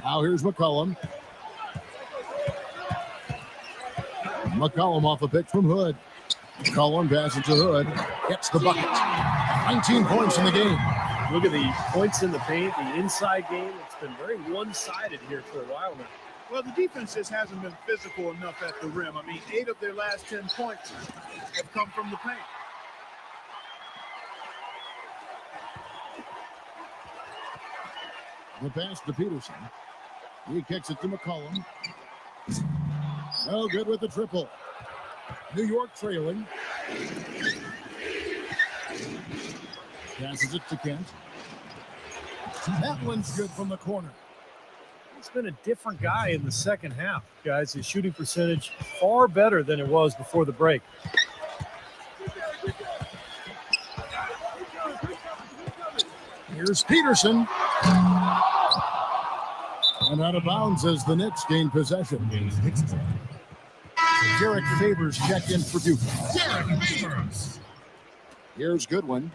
[SPEAKER 2] Now here's McCollum. McCollum off a pick from Hood. McCollum passes to Hood. Gets the bucket. 19 points in the game.
[SPEAKER 3] Look at the points in the paint, the inside game. It's been very one-sided here for a while now.
[SPEAKER 4] Well, the defense just hasn't been physical enough at the rim. I mean, 8 of their last 10 points have come from the paint.
[SPEAKER 2] The pass to Peterson. He kicks it to McCollum. No good with the triple. New York trailing. Passes it to Kent. That one's good from the corner.
[SPEAKER 3] He's been a different guy in the second half, guys. His shooting percentage far better than it was before the break.
[SPEAKER 2] Here's Peterson. And out of bounds as the Knicks gain possession. Derek Favors checked in for Duke. Derek Favors. Here's Goodwin.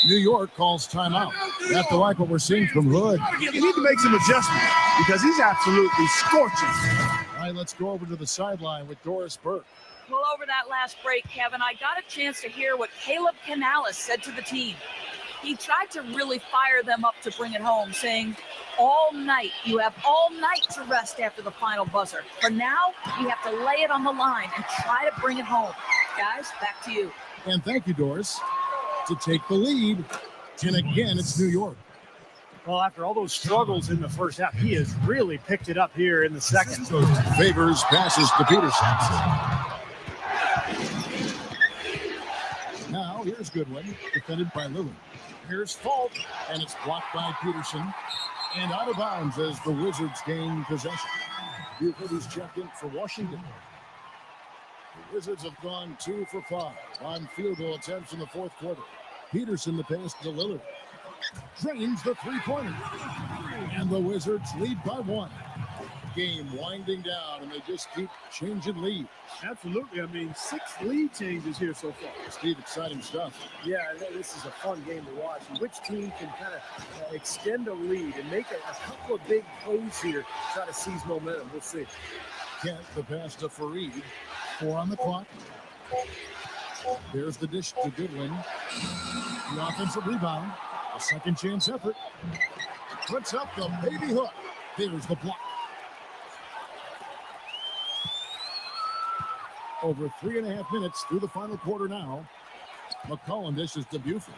[SPEAKER 2] New York calls timeout. Have to like what we're seeing from Hood.
[SPEAKER 4] You need to make some adjustments because he's absolutely scorching.
[SPEAKER 2] All right, let's go over to the sideline with Doris Burke.
[SPEAKER 5] Well, over that last break, Kevin, I got a chance to hear what Caleb Canales said to the team. He tried to really fire them up to bring it home, saying, all night, you have all night to rest after the final buzzer. For now, you have to lay it on the line and try to bring it home. Guys, back to you.
[SPEAKER 2] And thank you, Doris, to take the lead. And again, it's New York.
[SPEAKER 3] Well, after all those struggles in the first half, he has really picked it up here in the second.
[SPEAKER 2] Favors passes to Peterson. Now, here's Goodwin, defended by Lillard. Here's Fault, and it's blocked by Peterson. And out of bounds as the Wizards gain possession. Buford is checked in for Washington. The Wizards have gone 2 for 5 on field goal attempts in the fourth quarter. Peterson the pass to Lillard. Drains the three-pointer. And the Wizards lead by 1. Game winding down, and they just keep changing lead.
[SPEAKER 4] Absolutely. I mean, 6 lead changes here so far.
[SPEAKER 2] Steve, exciting stuff.
[SPEAKER 3] Yeah, this is a fun game to watch. Which team can kind of extend a lead and make a couple of big plays here, try to seize momentum. We'll see.
[SPEAKER 2] Kent, the pass to Fareed. 4 on the clock. There's the dish to Goodwin. The offensive rebound. A second chance effort. Puts up the baby hook. There's the block. Over 3.5 minutes through the final quarter now. McCollum dishes to Buford.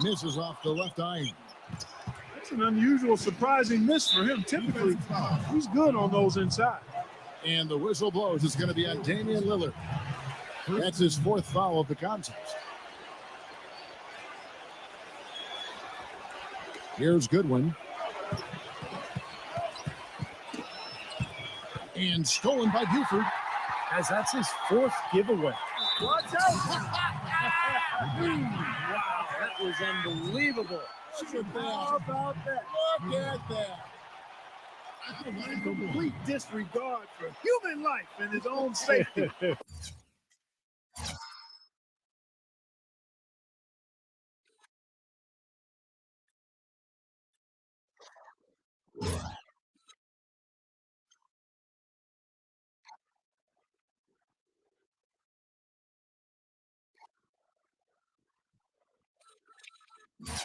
[SPEAKER 2] Misses off the left eye.
[SPEAKER 4] That's an unusual, surprising miss for him. Typically, he's good on those inside.
[SPEAKER 2] And the whistle blows. It's going to be on Damian Lillard. That's his 4th foul of the contest. Here's Goodwin. And stolen by Buford.
[SPEAKER 3] Guys, that's his 4th giveaway.
[SPEAKER 4] Watch out!
[SPEAKER 3] Wow, that was unbelievable.
[SPEAKER 4] How about that? Look at that. Complete disregard for human life and his own safety.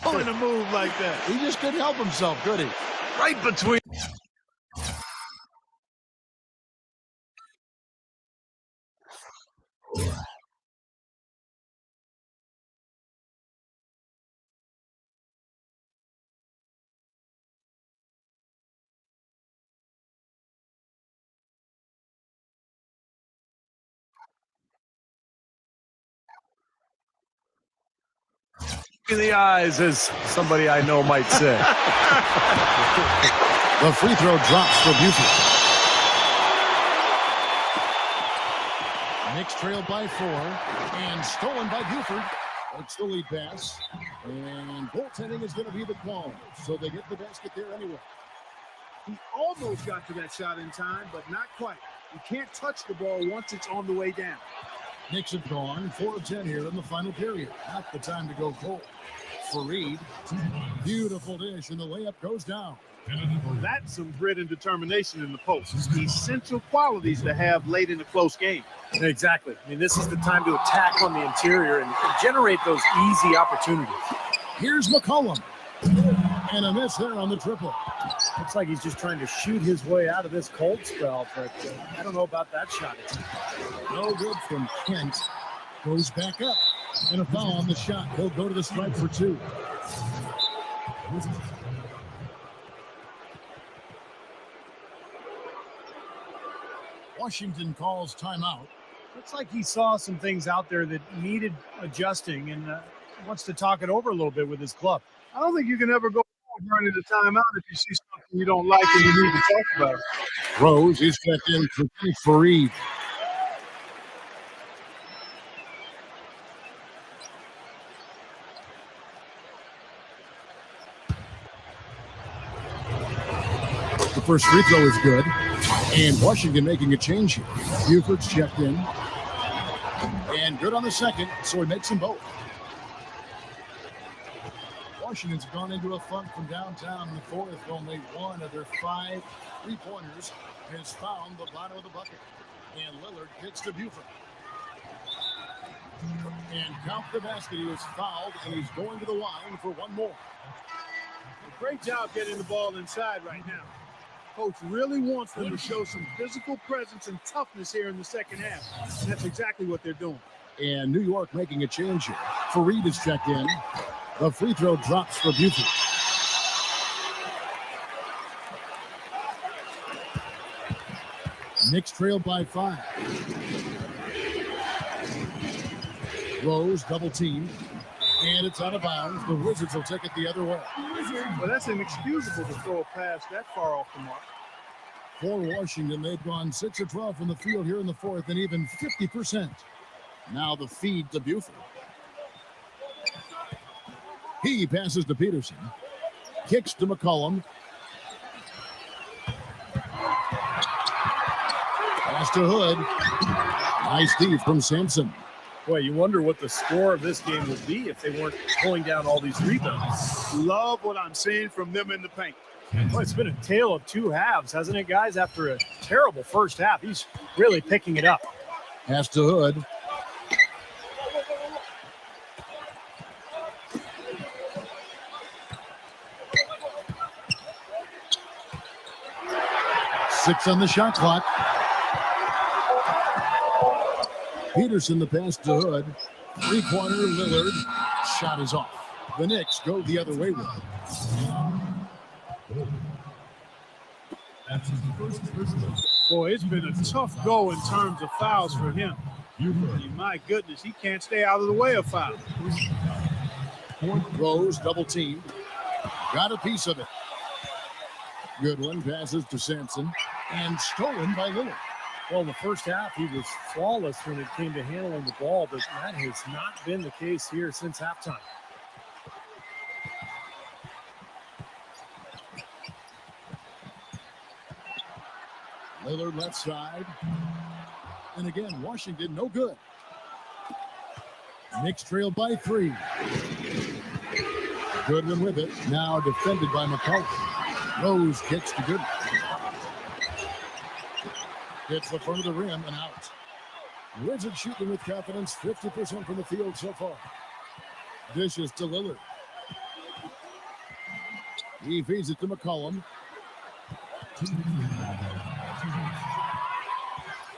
[SPEAKER 4] Pulling a move like that.
[SPEAKER 2] He just couldn't help himself, could he?
[SPEAKER 4] Right between. In the eyes, as somebody I know might say.
[SPEAKER 2] The free throw drops for Buford. Knicks trailed by 4 and stolen by Buford. It's the lead pass. And goaltending is going to be the call. So they get the basket there anyway.
[SPEAKER 4] He almost got to that shot in time, but not quite. You can't touch the ball once it's on the way down.
[SPEAKER 2] Knicks have gone 4 of 10 here in the final period. Not the time to go cold. Fareed, beautiful dish, and the layup goes down.
[SPEAKER 4] That's some grit and determination in the post. Essential qualities to have late in a close game.
[SPEAKER 3] Exactly. I mean, this is the time to attack on the interior and generate those easy opportunities.
[SPEAKER 2] Here's McCollum. And a miss there on the triple.
[SPEAKER 3] Looks like he's just trying to shoot his way out of this cold spell, but I don't know about that shot.
[SPEAKER 2] No good from Kent. Goes back up. And a foul on the shot. He'll go to the stripe for 2. Washington calls timeout.
[SPEAKER 3] Looks like he saw some things out there that needed adjusting and wants to talk it over a little bit with his club.
[SPEAKER 4] I don't think you can ever go during the timeout if you see something you don't like and you need to talk about it.
[SPEAKER 2] Rose is checked in for Fareed. The first free throw is good. And Washington making a change here. Buford's checked in. And good on the second, so he makes them both. Washington's gone into a funk from downtown in the fourth. Only one of their 5 3-pointers has found the bottom of the bucket. And Lillard kicks to Buford. And count the basket. He was fouled, and he's going to the line for one more.
[SPEAKER 4] Great job getting the ball inside right now. Coach really wants them to show some physical presence and toughness here in the second half. And that's exactly what they're doing.
[SPEAKER 2] And New York making a change here. Fareed is checked in. The free throw drops for Buford. Knicks trail by 5. Rose double teamed. And it's out of bounds. The Wizards will take it the other way.
[SPEAKER 4] Well, that's inexcusable to throw a pass that far off the mark.
[SPEAKER 2] For Washington, they've gone 6 of 12 from the field here in the fourth and even 50%. Now the feed to Buford. He passes to Peterson. Kicks to McCollum. Pass to Hood. Nice D from Sampson.
[SPEAKER 3] Boy, you wonder what the score of this game would be if they weren't pulling down all these rebounds.
[SPEAKER 4] Love what I'm seeing from them in the paint.
[SPEAKER 3] Well, it's been a tale of 2 halves, hasn't it, guys? After a terrible first half, he's really picking it up.
[SPEAKER 2] Pass to Hood. Six on the shot clock. Peterson the pass to Hood. 3-pointer Lillard. Shot is off. The Knicks go the other way with it.
[SPEAKER 4] Boy, it's been a tough go in terms of fouls for him. My goodness, he can't stay out of the way of fouls.
[SPEAKER 2] Rose double team. Got a piece of it. Good one. Passes to Sampson. And stolen by Lillard.
[SPEAKER 3] Well, in the first half, he was flawless when it came to handling the ball, but that has not been the case here since halftime.
[SPEAKER 2] Lillard left side. And again, Washington no good. Knicks trail by 3. Goodwin with it. Now defended by McCollum. Rose kicks to Goodwin. Hits the front of the rim and out. Wizards shooting with confidence, 50% from the field so far. Dishes to Lillard. He feeds it to McCollum.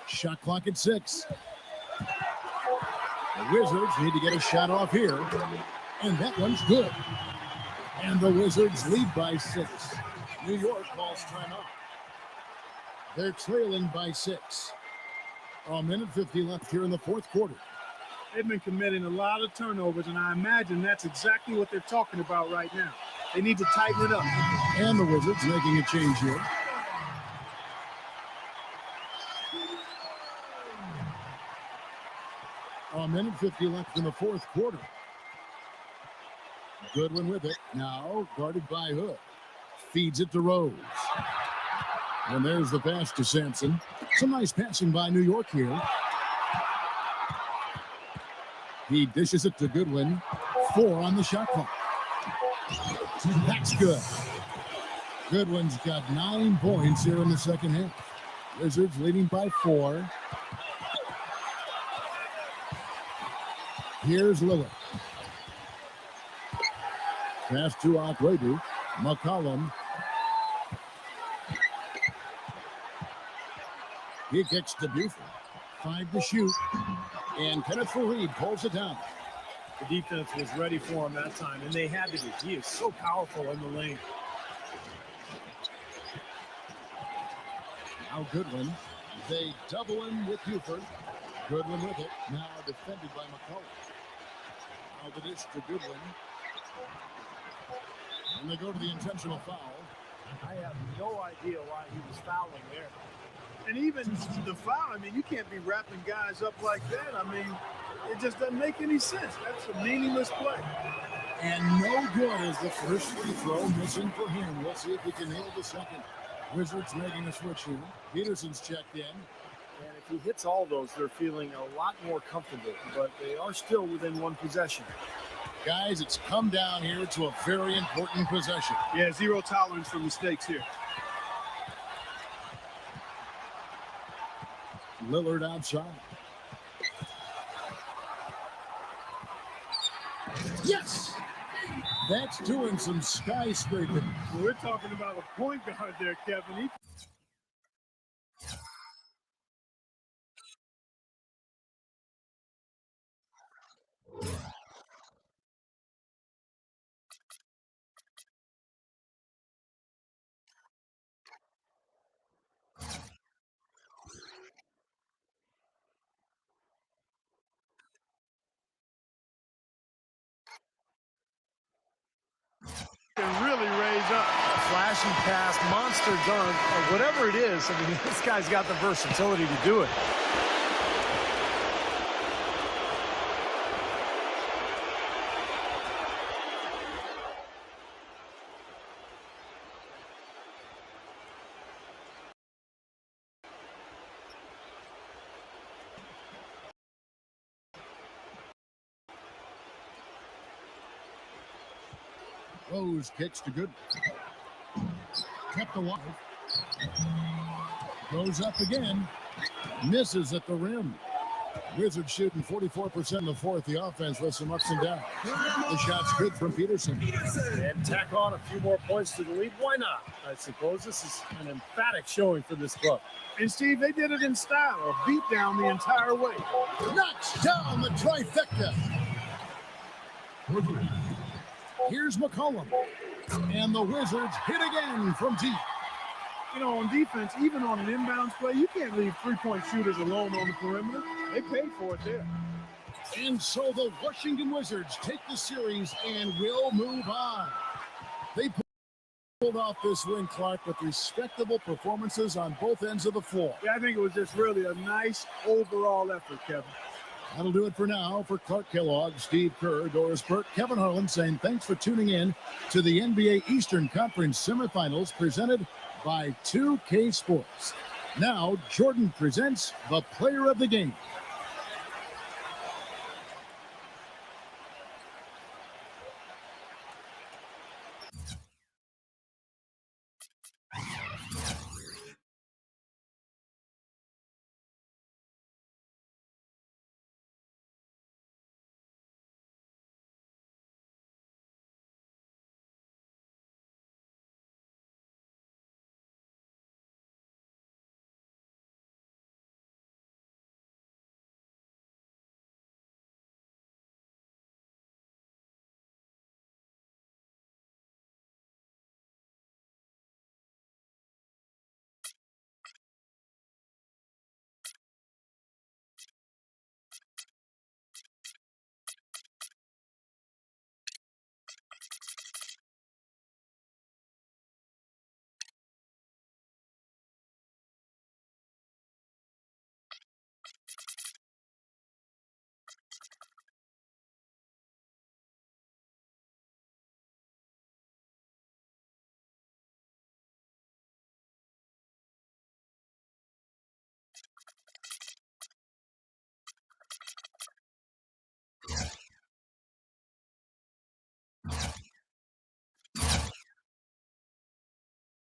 [SPEAKER 2] Shot clock at 6. The Wizards need to get a shot off here. And that one's good. And the Wizards lead by 6. New York calls timeout. They're trailing by 6. A minute 50 left here in the fourth quarter.
[SPEAKER 4] They've been committing a lot of turnovers, and I imagine that's exactly what they're talking about right now. They need to tighten it up.
[SPEAKER 2] And the Wizards making a change here. A minute 50 left in the fourth quarter. Goodwin with it. Now guarded by Hood. Feeds it to Rose. And there's the pass to Sampson. Some nice passing by New York here. He dishes it to Goodwin. 4 on the shot clock. That's good. Goodwin's got 9 points here in the second half. Wizards leading by 4. Here's Lillard. Pass to Aguedo. McCollum. He kicks to Buford. 5 to shoot. And Kenneth Fareed pulls it down.
[SPEAKER 3] The defense was ready for him that time, and they had to be. He is so powerful in the lane.
[SPEAKER 2] Now Goodwin. They double him with Buford. Goodwin with it. Now defended by McCollum. Now the dish to Goodwin. And they go to the intentional foul.
[SPEAKER 3] I have no idea why he was fouling there.
[SPEAKER 4] And even the foul, I mean, you can't be wrapping guys up like that. I mean, it just doesn't make any sense. That's a meaningless play.
[SPEAKER 2] And no good is the first free throw, missing for him. We'll see if he can nail the second. Wizards making a switch here. Peterson's checked in.
[SPEAKER 3] And if he hits all those, they're feeling a lot more comfortable, but they are still within one possession.
[SPEAKER 2] Guys, it's come down here to a very important possession.
[SPEAKER 4] Yeah, zero tolerance for mistakes here.
[SPEAKER 2] Lillard outside. Yes! That's doing some skyscraping.
[SPEAKER 4] Well, we're talking about a point guard there, Kevin. Can really raise up.
[SPEAKER 3] Flashy pass, monster dunk, or whatever it is. I mean, this guy's got the versatility to do it.
[SPEAKER 2] Rose kicks to good. Kept alive. Goes up again. Misses at the rim. Wizards shooting 44% in the fourth. The offense with some ups and downs. The shot's good from Peterson.
[SPEAKER 3] And tack on a few more points to the lead. Why not? I suppose this is an emphatic showing for this club.
[SPEAKER 4] And Steve, they did it in style, a beat down the entire way.
[SPEAKER 2] Knocks down the trifecta. Here's McCollum. And the Wizards hit again from deep.
[SPEAKER 4] You know, on defense, even on an inbounds play, you can't leave three-point shooters alone on the perimeter. They paid for it there.
[SPEAKER 2] And so the Washington Wizards take the series and will move on. They pulled off this win, Clark, with respectable performances on both ends of the floor.
[SPEAKER 4] Yeah, I think it was just really a nice overall effort, Kevin.
[SPEAKER 2] That'll do it for now. For Clark Kellogg, Steve Kerr, Doris Burke, Kevin Harlan saying thanks for tuning in to the NBA Eastern Conference semifinals presented by 2K Sports. Now, Jordan presents the player of the game.